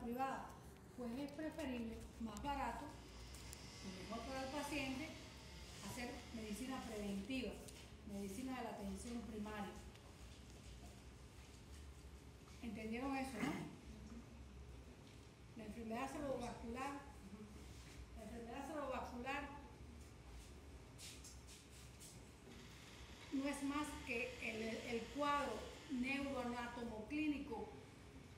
privada, pues es preferible, más barato, y mejor para el paciente, hacer medicina preventiva, medicina de la atención primaria. ¿Entendieron eso, no? La enfermedad cerebrovascular, no es más que el cuadro neuroanatomoclínico,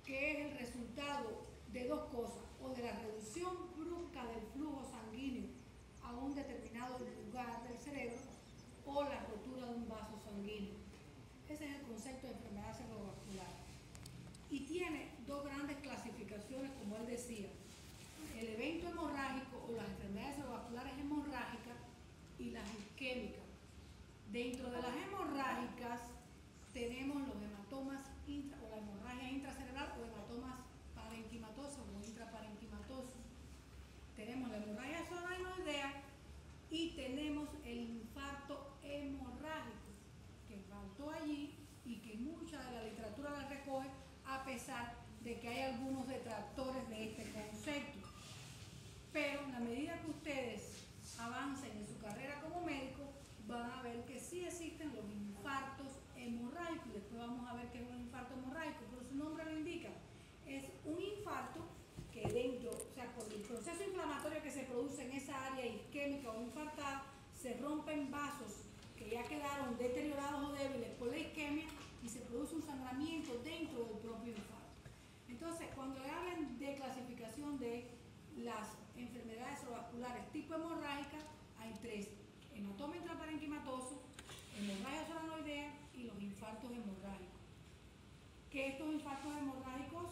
que es el resultado de dos cosas, o de la reducción brusca del flujo sanguíneo a un determinado lugar del cerebro, o la rotura de un vaso sanguíneo. Ese es el concepto de enfermedad cerebrovascular. Y tiene dos grandes clasificaciones, como él decía: el evento hemorrágico o las enfermedades cerebrovasculares hemorrágicas y las isquémicas. Dentro de las hemorrágicas tenemos los hematomas o la hemorragia intracerebral o hematomas parenquimatosos o intraparenquimatosos. Tenemos la hemorragia solenoidea y tenemos el infarto hemorrágico, que faltó allí y que mucha de la literatura la recoge, a pesar de que hay algunos detractores de este concepto. Pero en la medida que ustedes avancen en su carrera como médico, van a ver que sí existen los infartos hemorrágicos. Después vamos a ver qué es un infarto hemorrágico, pero su nombre lo indica. Es un infarto que dentro, o sea, por el proceso inflamatorio que se produce en esa área isquémica o infartada, se rompen vasos que ya quedaron deteriorados o débiles por la isquemia y se produce un sangramiento dentro del propio infarto. Entonces, cuando le hablan de clasificación de las enfermedades cerebrovasculares tipo hemorrágica, hay tres: hematoma intraparenquimatoso, hemorragia solenoidea y los infartos hemorrágicos. Que estos infartos hemorrágicos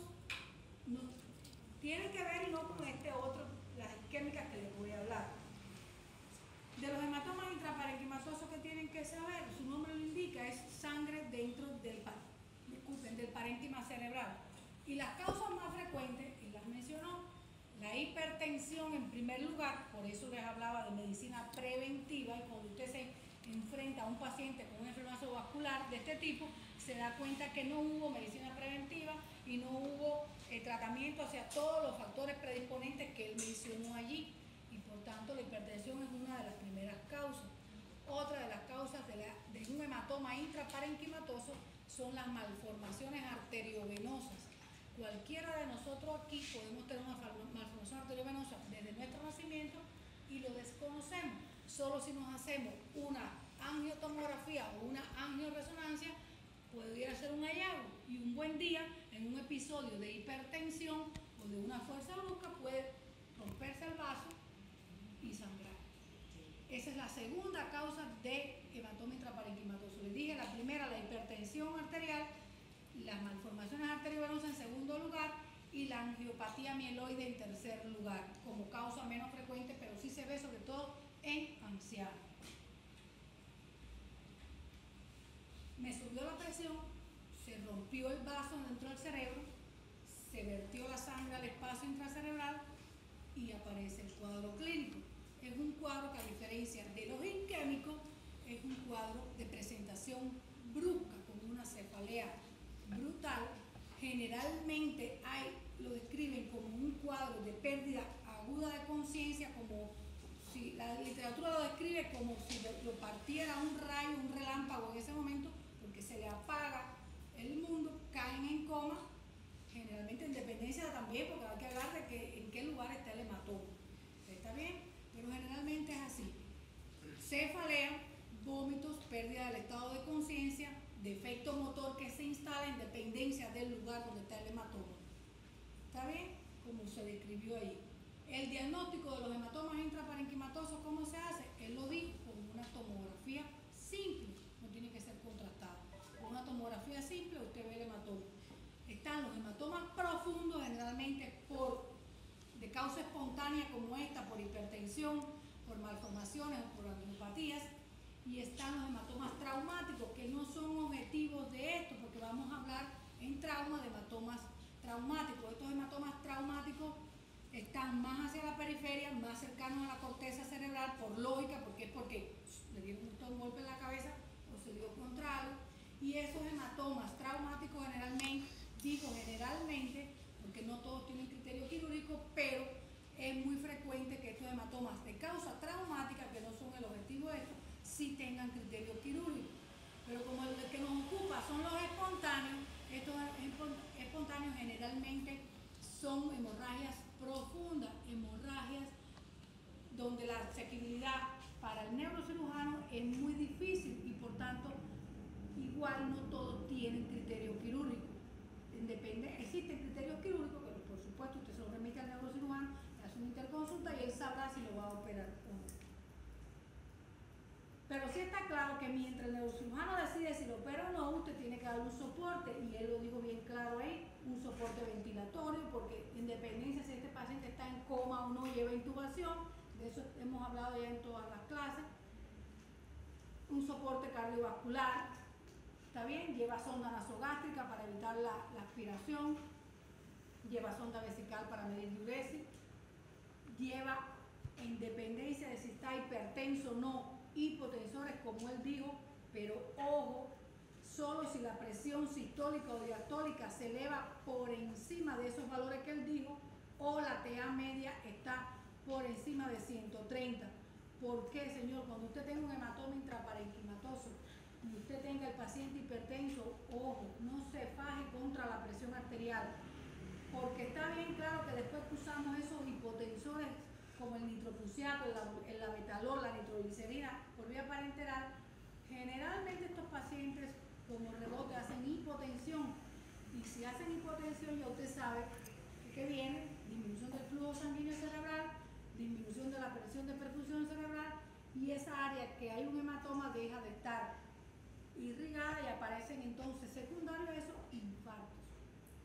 no tienen que ver y no con este otro, las isquémicas que les voy a hablar. De los hematomas intraparenquimatosos, que tienen que saber, su nombre lo indica, es sangre dentro del parénquima cerebral. Y las causas más frecuentes, él las mencionó: la hipertensión en primer lugar, por eso les hablaba de medicina preventiva, y cuando usted se enfrenta a un paciente con una enfermedad cerebrovascular de este tipo, se da cuenta que no hubo medicina preventiva y no hubo tratamiento hacia todos los factores predisponentes que él mencionó allí, y por tanto la hipertensión es una de las primeras causas. Otra de las causas de un hematoma intraparenquimatoso son las malformaciones arteriovenosas. Cualquiera de nosotros aquí podemos tener una malformación arteriovenosa desde nuestro nacimiento y lo desconocemos. Solo si nos hacemos una angiotomografía o una angioresonancia pudiera ser un hallazgo, y un buen día, en un episodio de hipertensión o de una fuerza brusca, puede romperse el vaso y sangrar. Esa es la segunda causa de hematoma intraparenquimatoso. Les dije, la primera, la hipertensión arterial, las malformaciones arteriovenosas en segundo lugar, y la angiopatía mieloide en tercer lugar, como causa menos frecuente, pero sí se ve sobre todo en ancianos. Me subió la presión, se rompió el vaso dentro del cerebro, se vertió la sangre al espacio intracerebral y aparece el cuadro clínico. Es un cuadro que, a diferencia de los isquémicos, es un cuadro de presentación brusca, con una cefalea brutal. Generalmente lo describen como un cuadro de pérdida aguda de conciencia, como si la literatura lo describe como si lo partiera un rayo, un relámpago en ese momento, porque se le apaga el mundo, caen en coma, generalmente en dependencia también, porque hay que hablar de que en qué lugar está el hematoma. ¿Está bien? Pero generalmente es así: cefalea, vómitos, pérdida del estado de conciencia, defecto motor que se instala en dependencia del lugar donde está el hematoma. ¿Está bien? Como se describió ahí. El diagnóstico de los hematomas intraparenquimatosos, ¿cómo se hace? Él lo dijo: con una tomografía simple, no tiene que ser contrastada. Con una tomografía simple usted ve el hematoma. Están los hematomas profundos, generalmente de causa espontánea como esta, por hipertensión, por malformaciones o por angiopatías. Y están los hematomas traumáticos, que no son objetivos de esto, porque vamos a hablar en trauma de hematomas traumáticos. Estos hematomas traumáticos están más hacia la periferia, más cercanos a la corteza cerebral, por lógica, porque le dieron un golpe en la cabeza o se dio contra algo. Y esos hematomas traumáticos generalmente, porque no todos tienen criterio tengan criterio quirúrgico. Pero como el que nos ocupa son los espontáneos, estos espontáneos generalmente son hemorragias profundas, hemorragias donde la asequibilidad para el neurocirujano es muy difícil y por tanto igual no todos tienen criterio quirúrgico. Existen criterios quirúrgicos que por supuesto usted se lo remite al neurocirujano, le hace una interconsulta y él sabrá si lo va a operar o no. Pero sí está claro que mientras el neurocirujano decide si lo opera o no, usted tiene que darle un soporte, y él lo dijo bien claro ahí, un soporte ventilatorio, porque independencia si este paciente está en coma o no, lleva intubación, de eso hemos hablado ya en todas las clases, un soporte cardiovascular, ¿está bien? Lleva sonda nasogástrica para evitar la aspiración, lleva sonda vesical para medir diuresis, lleva, en dependencia de si está hipertenso o no, hipotensores como él dijo, pero ojo, solo si la presión sistólica o diastólica se eleva por encima de esos valores que él dijo, o la TA media está por encima de 130. ¿Por qué, señor? Cuando usted tenga un hematoma intraparenquimatoso y usted tenga el paciente hipertenso, ojo, no se faje contra la presión arterial, porque está bien claro que después que usamos esos hipotensores como el nitroprusiato, el labetalol, la nitroglicerina por vía parenteral, generalmente estos pacientes como rebote hacen hipotensión, y si hacen hipotensión ya usted sabe que viene disminución del flujo sanguíneo cerebral, disminución de la presión de perfusión cerebral, y esa área que hay un hematoma deja de estar irrigada y aparecen entonces secundarios a esos infartos,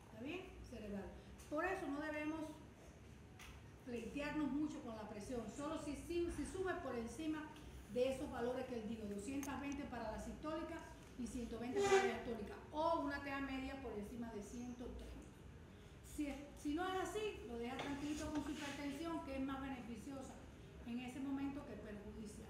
¿está bien? Cerebral. Por eso no debemos pleitearnos mucho con la presión, solo si sube por encima de esos valores que él dijo, 220 para la sistólica y 120 para la diastólica, o una TA media por encima de 130. Si no es así, lo deja tranquilito con su hipertensión, que es más beneficiosa en ese momento que perjudicial.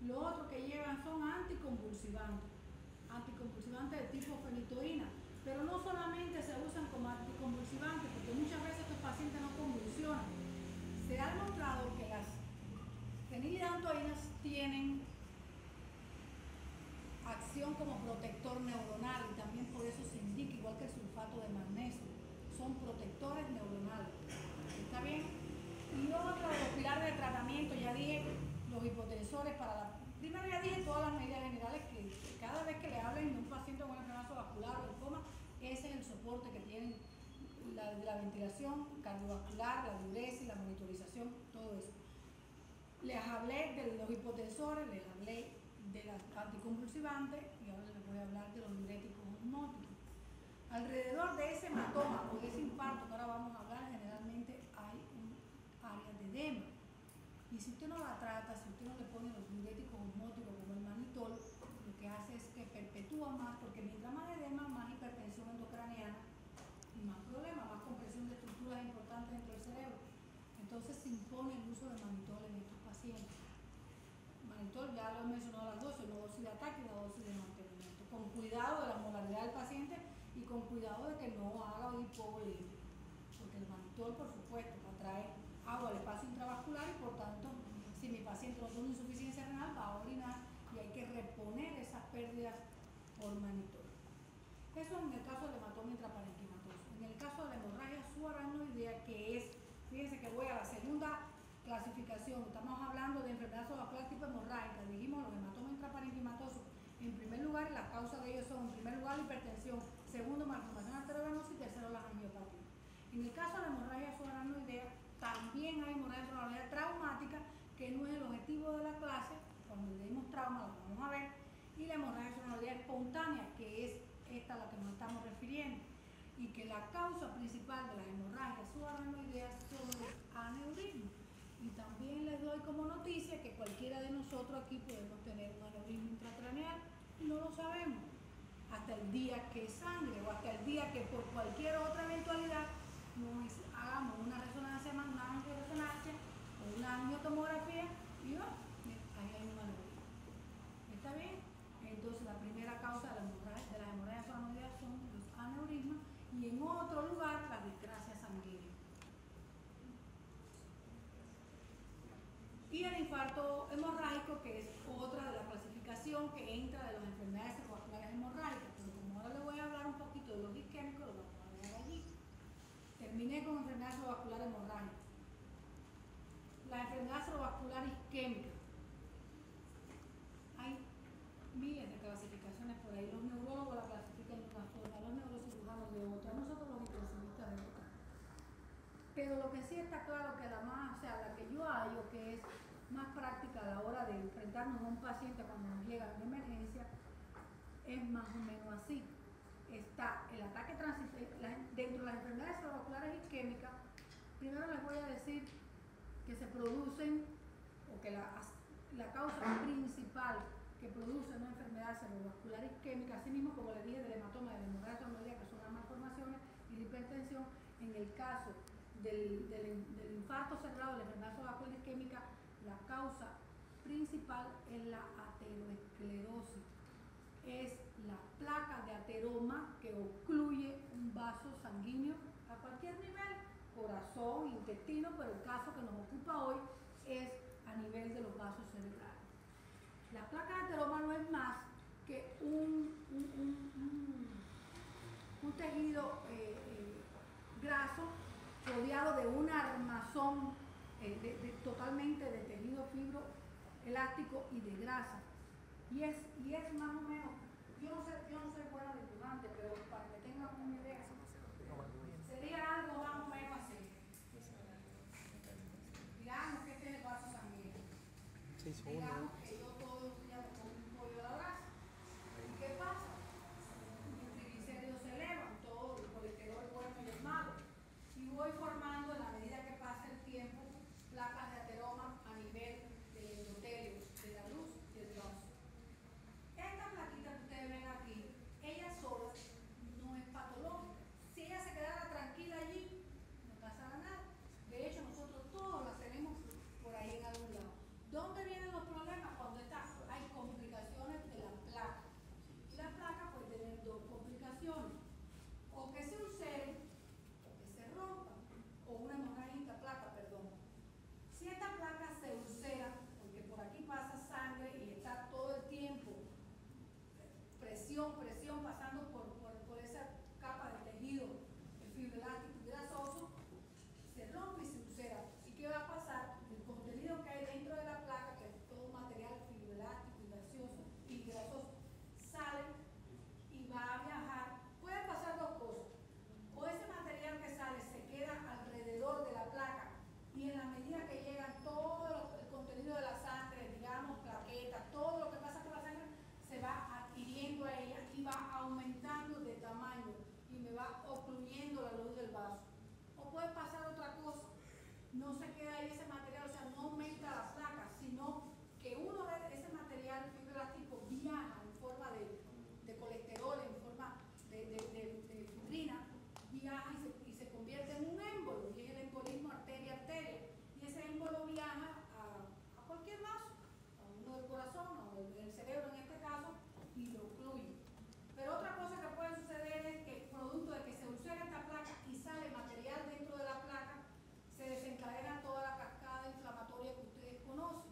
Lo otro que llevan son anticonvulsivantes de tipo fenitoína, pero no solamente se usan como anticonvulsivantes, porque muchas veces estos pacientes no convulsionan. Se ha demostrado que las fenilidantoínas tienen acción como protector neuronal, y también por eso se indica, igual que el sulfato de magnesio, son protectores neuronales. ¿Está bien? Y otro de los pilares de tratamiento, ya dije, los hipotensores para la... Primero ya dije todas las medidas generales que cada vez que le hablen de un paciente con enfermedad vascular o en coma, ese es el soporte que tienen, la ventilación cardiovascular, la diuresis, la monitorización, todo eso. Les hablé de los hipotensores, les hablé de las anticonvulsivantes, y ahora les voy a hablar de los diuréticos osmóticos. Alrededor de ese hematoma o de ese infarto que ahora vamos a hablar, generalmente hay un área de edema. Y si usted no la trata, si usted no le pone los diuréticos osmóticos como el manitol, lo que hace es que perpetúa más, porque mientras más edema, más hipertensión endocraniana y más problemas, más compresión de estructuras importantes dentro del cerebro. Entonces se impone el uso de manitol en estos pacientes. Manitol, ya lo he mencionado las dosis, una dosis de ataque y una dosis de mantenimiento, con cuidado de la molaridad del paciente y con cuidado de que no haga hipovolemia, porque el manitol, por supuesto, atrae agua al espacio intravascular y por tanto, si mi paciente no tiene insuficiencia renal, va a orinar y hay que reponer esas pérdidas por manitol. Eso en el caso del hematoma intraparenquimatoso. En el caso de la hemorragia subaracnoidea, que es, fíjense que voy a la segunda clasificación, estamos hablando de enfermedad vascular tipo hemorrágica, dijimos los hematomas intraparenquimatosos, en primer lugar, las causas de ellos son, en primer lugar, la hipertensión, segundo, malformación arteriovenosa y tercero, las angiopatías. En el caso de la hemorragia subaracnoidea, también hay hemorragia subaracnoidea traumática, que no es el objetivo de la clase, cuando le dimos trauma lo vamos a ver, y la hemorragia subaracnoidea espontánea, que es esta a la que nos estamos refiriendo, y que la causa principal de las hemorragias subaracnoideas son los aneurismas. Y también les doy como noticia que cualquiera de nosotros aquí podemos tener un aneurisma intracraneal y no lo sabemos hasta el día que sangre o hasta el día que por cualquier otra eventualidad nos hagamos una resonancia magnética, una angioresonancia o una angiotomografía y ahí hay un aneurisma. ¿Está bien? Entonces la primera causa de las hemorragias subaracnoideas son los aneurismas, y en otro lugar la discrasia sanguínea. Y el infarto hemorrágico, que es otra de las clasificaciones complicación que entra de las enfermedades cerebrovasculares hemorrágicas, pero como ahora le voy a hablar un poquito de los isquémicos, lo vamos a dejar allí. Terminé con enfermedad cerebrovascular hemorrágica. La enfermedad cerebrovascular isquémica. Hay miles de clasificaciones por ahí. Los neurólogos la clasifican de una forma, los neurocirujanos de otra, nosotros los intensivistas de otra. Pero lo que sí está claro que la más, o sea, la que yo hallo que es más práctica a la hora de enfrentarnos a un paciente cuando nos llega a una emergencia es más o menos así. Está el ataque dentro de las enfermedades cerebrovasculares isquémicas. Primero les voy a decir que se producen, o que la causa principal que produce una enfermedad cerebrovascular isquémica, así mismo como les dije del hematoma, de la hemorragia tromboembólica, que son las malformaciones, y la hipertensión, en el caso del infarto cerebral, de la enfermedad cerebrovascular isquémica, la causa principal es la aterosclerosis. Es la placa de ateroma que ocluye un vaso sanguíneo a cualquier nivel, corazón, intestino, pero el caso que nos ocupa hoy es a nivel de los vasos cerebrales. La placa de ateroma no es más que un tejido graso rodeado de un armazón totalmente de tejido fibro elástico y de grasa. Y es más o menos, yo no soy buena dibujante, pero para que tengan una idea, sería algo más o menos así. Digamos que este es el vaso sanguíneo. Digamos que yo todos los días me como un pollo a la brasa. ¿Y qué pasa? Mis triglicéridos se elevan, todo el colesterol bueno y el malo. Y voy formando, en la medida que pasa el tiempo, placas de ateroma a nivel del endotelio, de la luz y del vaso. Esta plaquita que ustedes ven aquí, ella sola no es patológica. Si ella se quedara tranquila allí, no pasara nada. De hecho, nosotros todos las tenemos por ahí en algún lado. ¿Dónde vienen los problemas? Cuando hay complicaciones de la placa. Y la placa puede tener dos complicaciones. O que se ulcere, o que se rompa, o una hemorragia placa, perdón. Si esta placa se ulcera, porque por aquí pasa sangre y está todo el tiempo presión pasando por esa capa de tejido fibroelástico y grasoso, se rompe y se ulcera. ¿Y qué va a pasar? El contenido que hay dentro de la placa, que es todo material fibroelástico y grasoso, sale y va a viajar. Pueden pasar dos cosas. O ese material que sale se queda alrededor de la placa y en la medida que llega todo el contenido de la sangre, digamos, plaquetas, todo lo que pasa con la sangre, se va adhiriendo a ella y va aumentando de tamaño y me va ocluyendo la luz del vaso. O puede pasar otra cosa, no se queda ahí ese material, o sea, no aumenta la placa, sino que uno de ese material fibroelástico viaja en forma de colesterol, en forma de fibrina, viaja y se convierte en un émbolo, y es el embolismo arteria-arteria, y ese émbolo viaja a cualquier vaso, a uno del corazón o del cerebro en este caso, y lo ocluye. Pero otra cosa que puede suceder es que producto de que se ulcera esta placa y sale material dentro de la placa, se desencadena toda la cascada inflamatoria que ustedes conocen.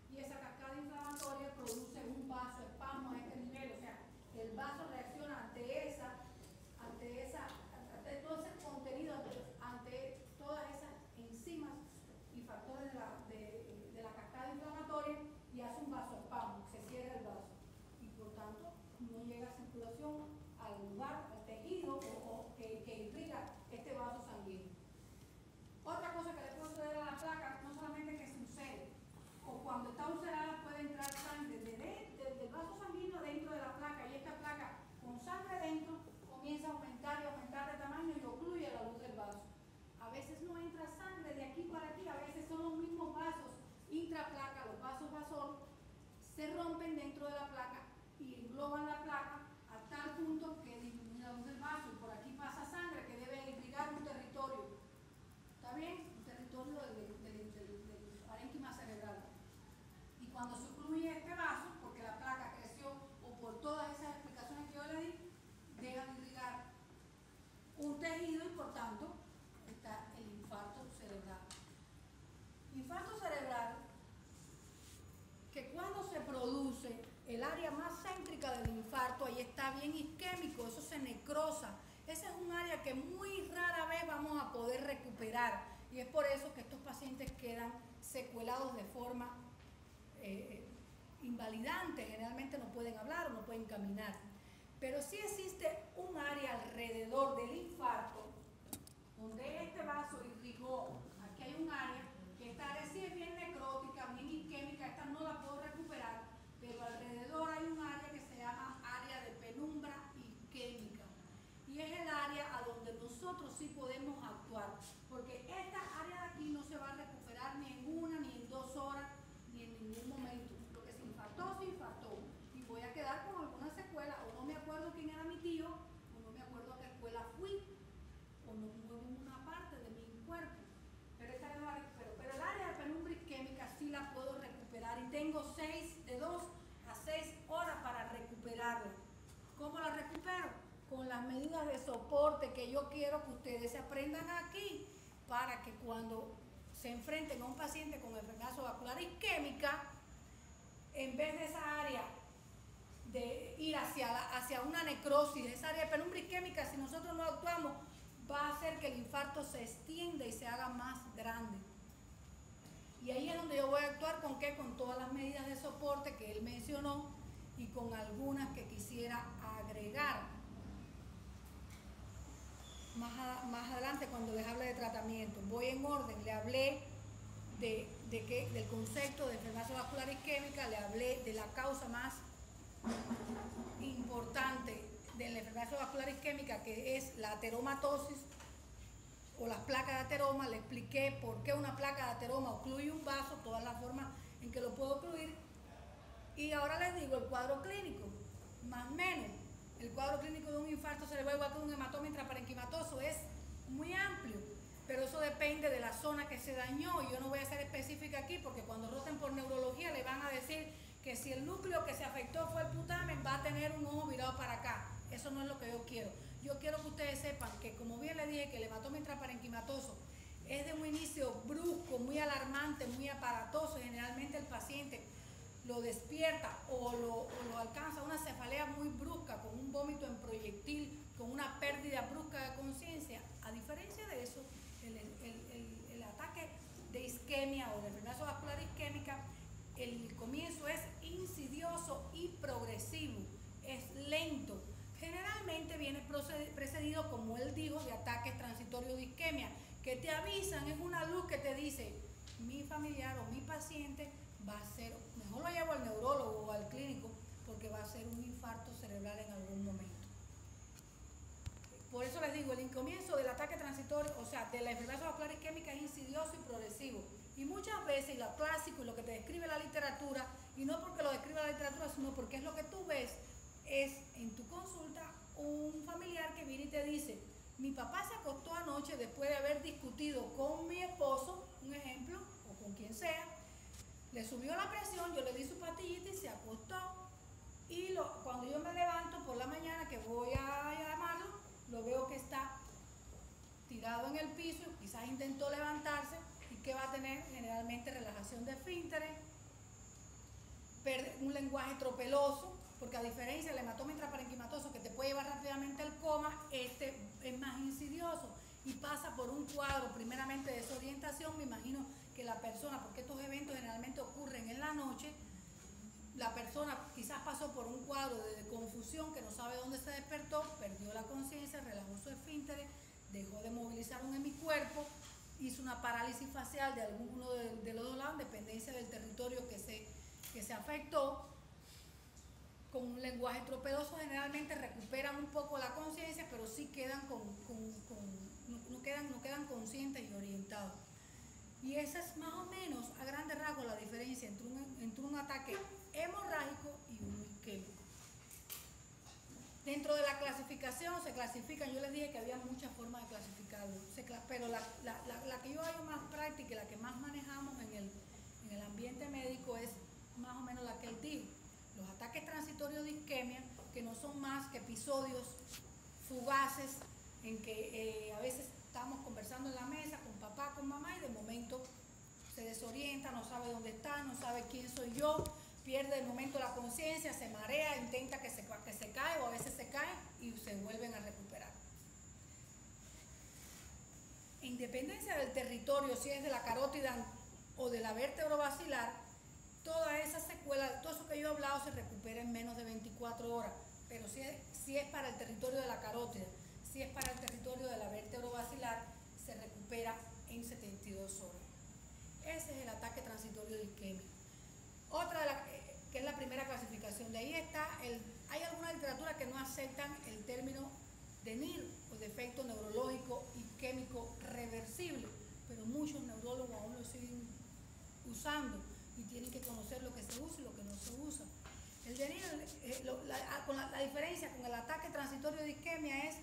Y esa cascada inflamatoria produce un vasoespasmo a este nivel, o sea, el vaso reacciona ante todo ese contenido, ante todas esas enzimas y factores de la cascada inflamatoria y hace un vasoespasmo, se cierra el vaso y por tanto no llega a circulación al lugar, al tejido que irriga este vaso sanguíneo. Otra cosa que le puede suceder a la placa, no solamente que se ulcere, o cuando está ulcerada puede entrar sangre desde el vaso sanguíneo dentro de la placa, y esta placa con sangre dentro comienza a aumentar y aumentar de tamaño y ocluye la luz del vaso. A veces no entra sangre de aquí para aquí, a veces son los mismos vasos intraplaca, los vasos vasoros, se rompen dentro de la placa y engloban la placa a tal punto que disminuye la luz del vaso, y por aquí pasa sangre que debe irrigar un territorio. ¿Está bien? Un territorio del parénquima cerebral. Y cuando se ocluye este vaso, porque la placa creció o por todas esas explicaciones que yo le di, deja de irrigar un tejido y por tanto está el infarto cerebral. Infarto cerebral que cuando se produce, el área necrosa. Esa es un área que muy rara vez vamos a poder recuperar y es por eso que estos pacientes quedan secuelados de forma invalidante, generalmente no pueden hablar o no pueden caminar. Pero sí existe un área alrededor del infarto donde este vaso irrigó, aquí hay un área, que esta área sí es bien necrótica, bien isquémica, esta no la puedo recuperar, pero alrededor hay un área que se llama área de penumbra isquémica. Y es el área a donde nosotros sí podemos actuar, porque esta área de aquí no se va a recuperar ni en 1, ni en 2 horas, ni en ningún momento. Lo que se infartó, y voy a quedar con alguna secuela, o no me acuerdo quién era mi tío, o no me acuerdo a qué escuela fui, o no muevo una parte de mi cuerpo, pero esta no la recupero. Pero el área de penumbra isquémica sí la puedo recuperar y tengo de 2 a 6 horas para recuperarla. ¿Cómo la recupero? Con las medidas de soporte que yo quiero que ustedes se aprendan aquí, para que cuando se enfrenten a un paciente con enfermedad vascular isquémica, en vez de esa área de ir hacia una necrosis, esa área de penumbra isquémica, si nosotros no actuamos, va a hacer que el infarto se extienda y se haga más grande. Y ahí es donde yo voy a actuar, ¿con qué? Con todas las medidas de soporte que él mencionó y con algunas que quisiera agregar. Más adelante, cuando les hable de tratamiento, voy en orden. Le hablé del concepto de enfermedad vascular isquémica, le hablé de la causa más importante de la enfermedad vascular isquémica, que es la ateromatosis o las placas de ateroma. Le expliqué por qué una placa de ateroma ocluye un vaso, todas las formas en que lo puedo ocluir. Y ahora les digo el cuadro clínico, más o menos. El cuadro clínico de un infarto cerebral igual que un hematoma intraparenquimatoso es muy amplio, pero eso depende de la zona que se dañó. Y yo no voy a ser específica aquí porque cuando roten por neurología le van a decir que si el núcleo que se afectó fue el putamen, va a tener un ojo virado para acá. Eso no es lo que yo quiero. Yo quiero que ustedes sepan que, como bien les dije, que el hematoma intraparenquimatoso es de un inicio brusco, muy alarmante, muy aparatoso. Generalmente el paciente lo despierta o lo alcanza una cefalea muy brusca, con un vómito en proyectil, con una pérdida brusca de conciencia. A diferencia de eso, el ataque de isquemia o de enfermedad vascular isquémica, el comienzo es insidioso y progresivo, es lento. Generalmente viene precedido, como él dijo, de ataques transitorios de isquemia, que te avisan, es una luz que te dice, mi familiar o mi paciente va a ser, mejor lo llevo al neurólogo o al clínico, porque va a ser un infarto cerebral en algún momento. Por eso les digo, el comienzo del ataque transitorio, o sea, de la enfermedad vascular isquémica, es insidioso y progresivo. Y muchas veces, y lo clásico y lo que te describe la literatura, y no porque lo describe la literatura, sino porque es lo que tú ves, es en tu consulta un familiar que viene y te dice, mi papá se acostó anoche después de haber discutido con mi esposo, un ejemplo, o con quien sea, le subió la presión, yo le di su pastillita y se acostó. Y cuando yo me levanto por la mañana, que voy a llamarlo, lo veo que está tirado en el piso, quizás intentó levantarse, y que va a tener generalmente relajación de esfínteres, un lenguaje tropeloso, porque a diferencia del hematoma intraparenquimatoso que te puede llevar rápidamente al coma, este es más insidioso y pasa por un cuadro primeramente de desorientación. Me imagino que la persona, porque estos eventos generalmente ocurren en la noche, la persona quizás pasó por un cuadro de confusión, que no sabe dónde se despertó, perdió la conciencia, relajó su esfínteres, dejó de movilizar un hemicuerpo, hizo una parálisis facial de alguno de los dos lados, en dependencia del territorio que se afectó. Con un lenguaje tropedoso generalmente recuperan un poco la conciencia, pero sí quedan no quedan conscientes y orientados. Y esa es más o menos a grandes rasgos la diferencia entre un ataque hemorrágico y uno isquémico. Dentro de la clasificación se clasifican, yo les dije que había muchas formas de clasificarlo, pero la que yo hago más práctica y la que más manejamos en el ambiente médico es más o menos la que él dijo. Los ataques transitorios de isquemia, que no son más que episodios fugaces en que a veces estamos conversando en la mesa con papá, con mamá, y de momento se desorienta, no sabe dónde está, no sabe quién soy yo, pierde el momento la conciencia, se marea, intenta que se cae o a veces se cae y se vuelven a recuperar. En dependencia del territorio, si es de la carótida o de la vértebro-basilar, toda esa secuela, todo eso que yo he hablado se recupera en menos de 24 horas, pero si es para el territorio de la carótida, si es para el territorio de la vértebro-basilar, se recupera en 72 horas. Ese es el ataque transitorio de isquemia. Otra que es la primera clasificación, de ahí está, hay alguna literatura que no aceptan el término de NIR o defecto neurológico isquémico reversible, pero muchos neurólogos aún lo siguen usando y tienen que conocer lo que se usa y lo que no se usa. El de NIR, la diferencia con el ataque transitorio de isquemia es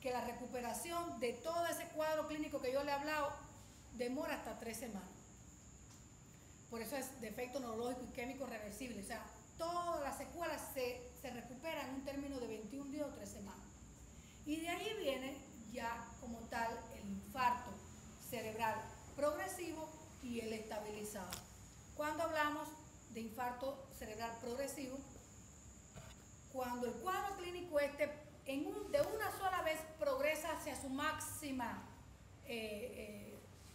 que la recuperación de todo ese cuadro clínico que yo le he hablado demora hasta 3 semanas. Por eso es defecto neurológico isquémico reversible. O sea, todas las secuelas se recuperan en un término de 21 días o 3 semanas. Y de ahí viene ya como tal el infarto cerebral progresivo y el estabilizado. Cuando hablamos de infarto cerebral progresivo, cuando el cuadro clínico de una sola vez progresa hacia su máxima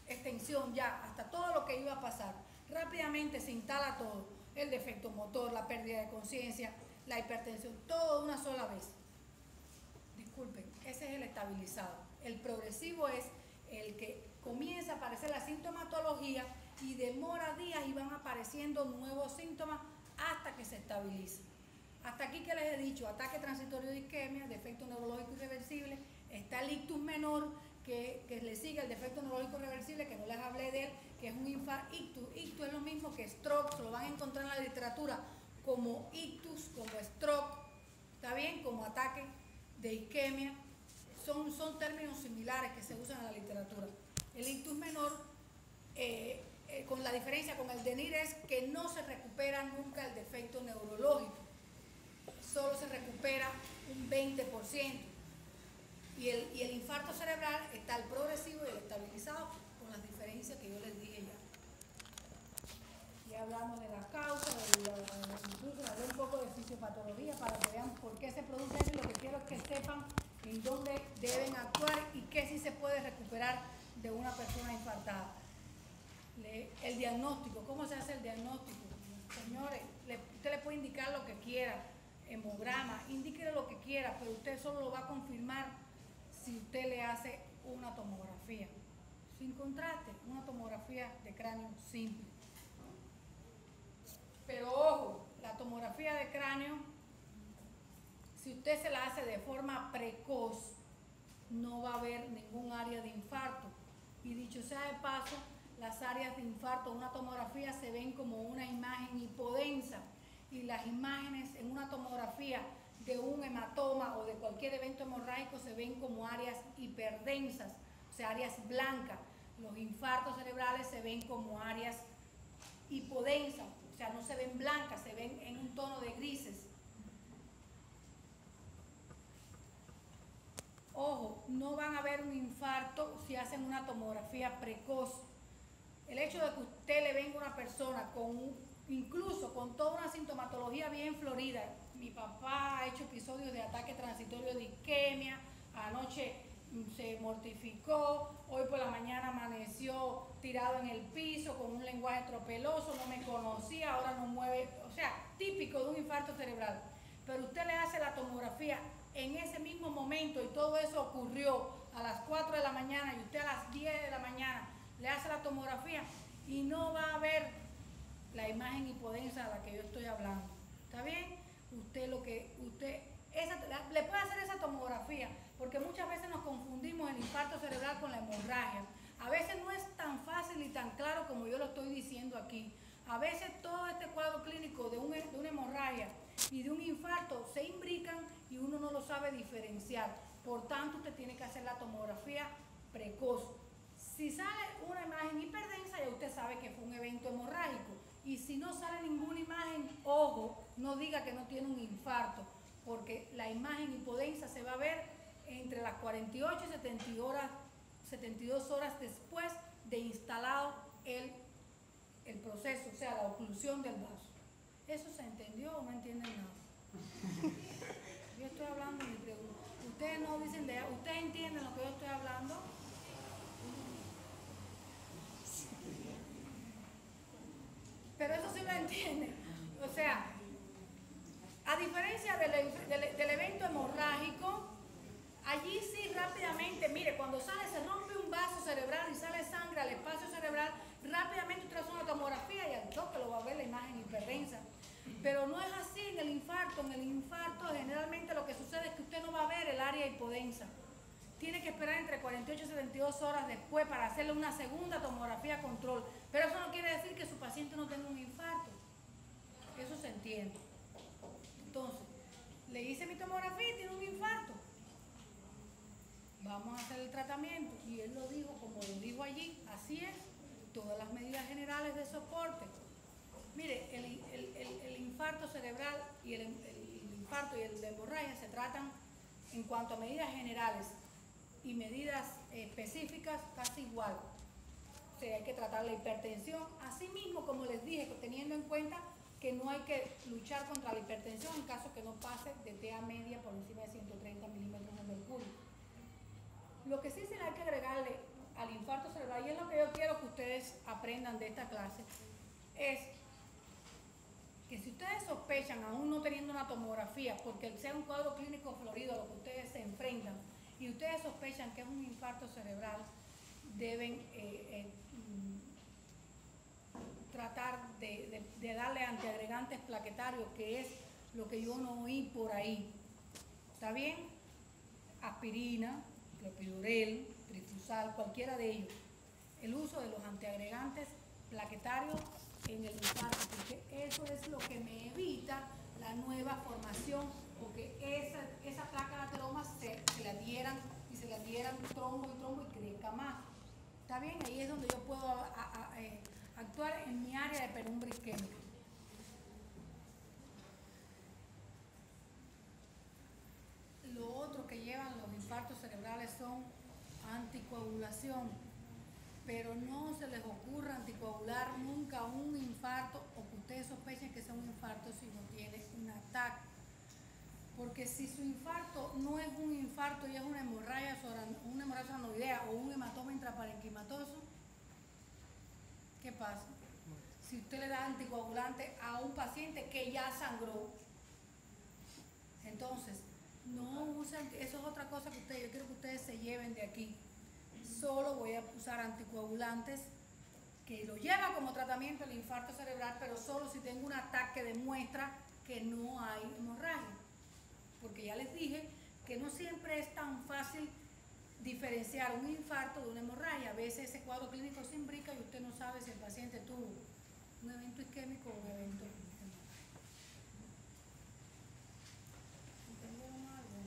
extensión ya, hasta todo lo que iba a pasar, rápidamente se instala todo, el defecto motor, la pérdida de conciencia, la hipertensión, todo de una sola vez. Disculpen, ese es el estabilizado. El progresivo es el que comienza a aparecer la sintomatología y demora días y van apareciendo nuevos síntomas hasta que se estabiliza. Hasta aquí que les he dicho, ataque transitorio de isquemia, defecto neurológico irreversible, está el ictus menor que le sigue el defecto neurológico irreversible, que no les hablé de él, que es un ictus. Ictus es lo mismo que stroke, se lo van a encontrar en la literatura como ictus, como stroke, ¿está bien? Como ataque de isquemia, son términos similares que se usan en la literatura. El ictus menor, con la diferencia con el de NIR, es que no se recupera nunca el defecto neurológico, solo se recupera un 20%. Y el infarto cerebral está el progresivo y el estabilizado, con las diferencias que yo les dije ya. Ya hablamos de las causas, incluso hablé un poco de fisiopatología para que vean por qué se produce eso, y lo que quiero es que sepan en dónde deben actuar y qué sí se puede recuperar de una persona infartada. El diagnóstico, ¿cómo se hace el diagnóstico? Señores, usted le puede indicar lo que quiera, hemograma, indíquele lo que quiera, pero usted solo lo va a confirmar si usted le hace una tomografía. Sin contraste, una tomografía de cráneo simple. Pero ojo, la tomografía de cráneo, si usted se la hace de forma precoz, no va a haber ningún área de infarto. Y dicho sea de paso, las áreas de infarto en una tomografía se ven como una imagen hipodensa, y las imágenes en una tomografía de un hematoma o de cualquier evento hemorrágico se ven como áreas hiperdensas, o sea, áreas blancas. Los infartos cerebrales se ven como áreas hipodensas, o sea, no se ven blancas, se ven en un tono de grises. Ojo, no van a ver un infarto si hacen una tomografía precoz. El hecho de que usted le venga a una persona incluso con toda una sintomatología bien florida, mi papá ha hecho episodios de ataque transitorio de isquemia, anoche se mortificó, hoy por la mañana amaneció tirado en el piso con un lenguaje tropeloso, no me conocía, ahora no mueve, o sea, típico de un infarto cerebral. Pero usted le hace la tomografía en ese mismo momento y todo eso ocurrió a las 4 de la mañana y usted a las 10 de la mañana le hace la tomografía y no va a ver la imagen hipodensa de la que yo estoy hablando. ¿Está bien? Le puede hacer esa tomografía, porque muchas veces nos confundimos el infarto cerebral con la hemorragia. A veces no es tan fácil y tan claro como yo lo estoy diciendo aquí. A veces todo este cuadro clínico de una hemorragia y de un infarto se imbrican y uno no lo sabe diferenciar. Por tanto, usted tiene que hacer la tomografía precoz. Si sale una imagen hiperdensa, ya usted sabe que fue un evento hemorrágico. Y si no sale ninguna imagen, ojo, no diga que no tiene un infarto, porque la imagen hipodensa se va a ver entre las 48 y 72 horas después de instalado el proceso, o sea, la oclusión del vaso. ¿Eso se entendió o no entienden nada? Yo estoy hablando y me pregunto. Ustedes no dicen de... ¿Ustedes entienden lo que yo estoy hablando? Pero eso sí lo entienden. O sea, a diferencia del evento hemorrágico, allí sí rápidamente, mire, cuando se rompe un vaso cerebral y sale sangre al espacio cerebral, rápidamente usted hace una tomografía y al toque lo va a ver la imagen hiperdensa. Pero no es así en el infarto. En el infarto generalmente lo que sucede es que usted no va a ver el área hipodensa. Tiene que esperar entre 48 y 72 horas después para hacerle una segunda tomografía control. Pero eso no quiere decir que su paciente no tenga un infarto. Eso se entiende. Entonces, le hice mi tomografía y tiene un infarto. Vamos a hacer el tratamiento. Y él lo dijo como lo dijo allí. Así es. Todas las medidas generales de soporte. Mire, el infarto cerebral y el infarto y el de hemorragia se tratan en cuanto a medidas generales y medidas específicas casi igual. O sea, hay que tratar la hipertensión, así mismo como les dije, teniendo en cuenta que no hay que luchar contra la hipertensión en caso que no pase de TA media por encima de 130 milímetros de mercurio. Lo que sí se le hay que agregarle al infarto cerebral, y es lo que yo quiero que ustedes aprendan de esta clase, es que si ustedes sospechan, aún no teniendo una tomografía, porque sea un cuadro clínico florido a lo que ustedes se enfrentan, y ustedes sospechan que es un infarto cerebral, deben tratar de darle antiagregantes plaquetarios, que es lo que yo no oí por ahí. ¿Está bien? Aspirina, clopidogrel, trifusal, cualquiera de ellos. El uso de los antiagregantes plaquetarios en el infarto, porque eso es lo que me evita la nueva formación, porque esa placa de ateroma se le adhieran y se le adhieran trombo y crezca más. ¿Está bien? Ahí es donde yo puedo actuar en mi área de penumbra isquémica. Lo otro que llevan los infartos cerebrales son anticoagulación, pero no se les ocurra anticoagular nunca un infarto o que ustedes sospechen que sea un infarto si no tiene un ataque. Porque si su infarto no es un infarto y es una hemorragia soranoidea o un hematoma intraparenquimatoso, ¿qué pasa? Si usted le da anticoagulante a un paciente que ya sangró, entonces no usen, eso es otra cosa que yo quiero que ustedes se lleven de aquí. Solo voy a usar anticoagulantes que lo lleva como tratamiento el infarto cerebral, pero solo si tengo un ataque que demuestra que no hay hemorragia. Porque ya les dije que no siempre es tan fácil diferenciar un infarto de una hemorragia. A veces ese cuadro clínico se imbrica y usted no sabe si el paciente tuvo un evento isquémico o un evento hemático. ¿Entendieron algo?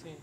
Sí.